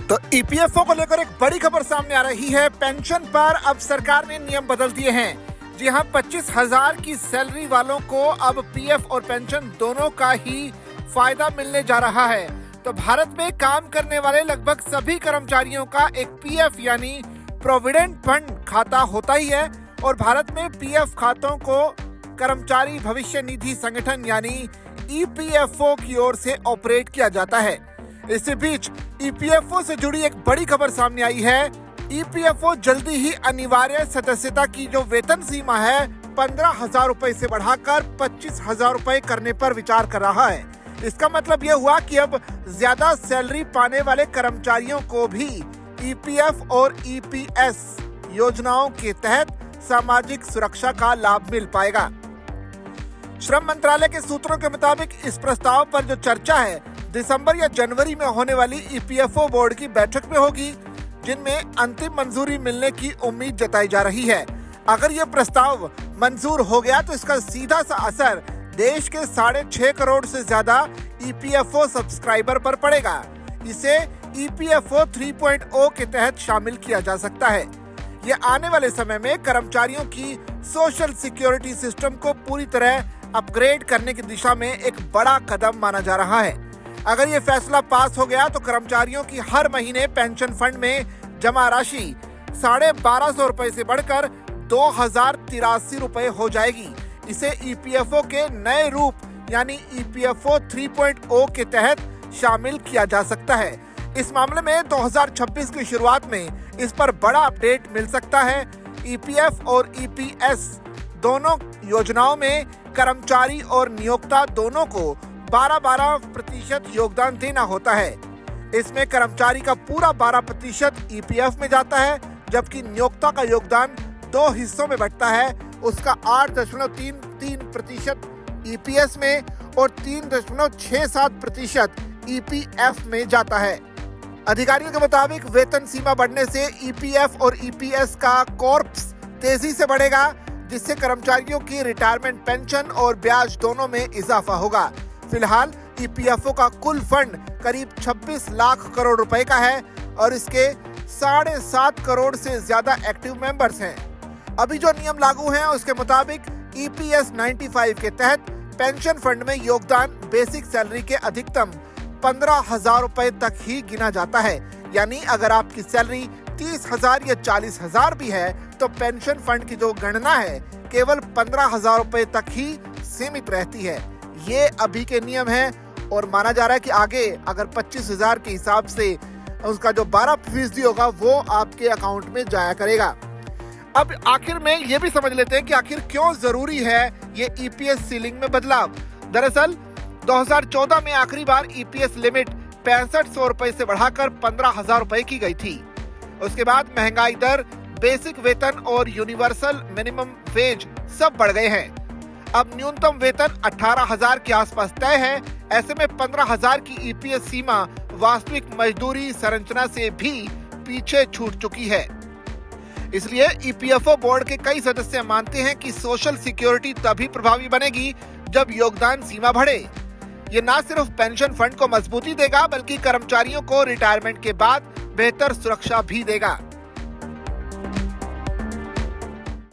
तो ईपीएफओ को लेकर एक बड़ी खबर सामने आ रही है। पेंशन पर अब सरकार ने नियम बदल दिए हैं। जी हां, 25,000 की सैलरी वालों को अब पीएफ और पेंशन दोनों का ही फायदा मिलने जा रहा है। तो भारत में काम करने वाले लगभग सभी कर्मचारियों का एक पीएफ यानी प्रोविडेंट फंड खाता होता ही है और भारत में पीएफ खातों को कर्मचारी भविष्य निधि संगठन यानी ईपीएफओ की ओर से ऑपरेट किया जाता है। इसी बीच ईपीएफओ से जुड़ी एक बड़ी खबर सामने आई है। ईपीएफओ जल्दी ही अनिवार्य सदस्यता की जो वेतन सीमा है 15,000 रुपए से बढ़ाकर 25,000 रुपए करने पर विचार कर रहा है। इसका मतलब यह हुआ कि अब ज्यादा सैलरी पाने वाले कर्मचारियों को भी ईपीएफ और ईपीएस योजनाओं के तहत सामाजिक सुरक्षा का लाभ मिल पाएगा। श्रम मंत्रालय के सूत्रों के मुताबिक इस प्रस्ताव पर जो चर्चा है दिसंबर या जनवरी में होने वाली ईपीएफओ बोर्ड की बैठक में होगी, जिनमें अंतिम मंजूरी मिलने की उम्मीद जताई जा रही है। अगर यह प्रस्ताव मंजूर हो गया तो इसका सीधा सा असर देश के 6.5 करोड़ से ज्यादा ईपीएफओ सब्सक्राइबर पर पड़ेगा। इसे ईपीएफओ 3.0 के तहत शामिल किया जा सकता है। यह आने वाले समय में कर्मचारियों की सोशल सिक्योरिटी सिस्टम को पूरी तरह अपग्रेड करने की दिशा में एक बड़ा कदम माना जा रहा है। अगर ये फैसला पास हो गया तो कर्मचारियों की हर महीने पेंशन फंड में जमा राशि 1,250 रुपए से बढ़कर 2,083 रुपए हो जाएगी। इसे ईपीएफओ के नए रूप यानी ईपीएफओ 3.0 के तहत शामिल किया जा सकता है। इस मामले में 2026 की शुरुआत में इस पर बड़ा अपडेट मिल सकता है। ईपीएफ और ईपीएस दोनों योजनाओं में कर्मचारी और नियोक्ता दोनों को 12% योगदान देना होता है। इसमें कर्मचारी का पूरा 12% ईपीएफ में जाता है, जबकि नियोक्ता का योगदान 2 हिस्सों में बंटता है। उसका 8.33% ईपीएस में और 3.67% ईपीएफ में जाता है। अधिकारियों के मुताबिक वेतन सीमा बढ़ने से ईपीएफ और ईपीएस का कॉर्पस तेजी से बढ़ेगा, जिससे कर्मचारियों की रिटायरमेंट पेंशन और ब्याज दोनों में इजाफा होगा। फिलहाल ईपीएफओ का कुल फंड करीब 26 लाख करोड़ रुपए का है और इसके 7.5 करोड़ से ज्यादा एक्टिव मेंबर्स हैं। अभी जो नियम लागू हैं उसके मुताबिक ईपीएस 95 के तहत पेंशन फंड में योगदान बेसिक सैलरी के अधिकतम 15,000 रुपए तक ही गिना जाता है। यानी अगर आपकी सैलरी 30,000 या 40,000 भी है तो पेंशन फंड की जो गणना है केवल 15,000 रुपए तक ही सीमित रहती है। ये अभी के नियम हैं और माना जा रहा है कि आगे अगर 25,000 के हिसाब से उसका जो 12% होगा वो आपके अकाउंट में जाया करेगा। अब आखिर में ये भी समझ लेते हैं कि आखिर क्यों जरूरी है ये ईपीएस सीलिंग में बदलाव। दरअसल 2014 में आखिरी बार ईपीएस लिमिट 6500 रुपए से बढ़ाकर 15,000 रुपए की गई थी। उसके बाद महंगाई दर, बेसिक वेतन और यूनिवर्सल मिनिमम वेज सब बढ़ गए हैं। अब न्यूनतम वेतन 18,000 के आसपास तय है। ऐसे में 15,000 की ईपीएस सीमा वास्तविक मजदूरी संरचना से भी पीछे छूट चुकी है। इसलिए ईपीएफओ बोर्ड के कई सदस्य मानते हैं कि सोशल सिक्योरिटी तभी प्रभावी बनेगी जब योगदान सीमा बढ़े। ये न सिर्फ पेंशन फंड को मजबूती देगा बल्कि कर्मचारियों को रिटायरमेंट के बाद बेहतर सुरक्षा भी देगा।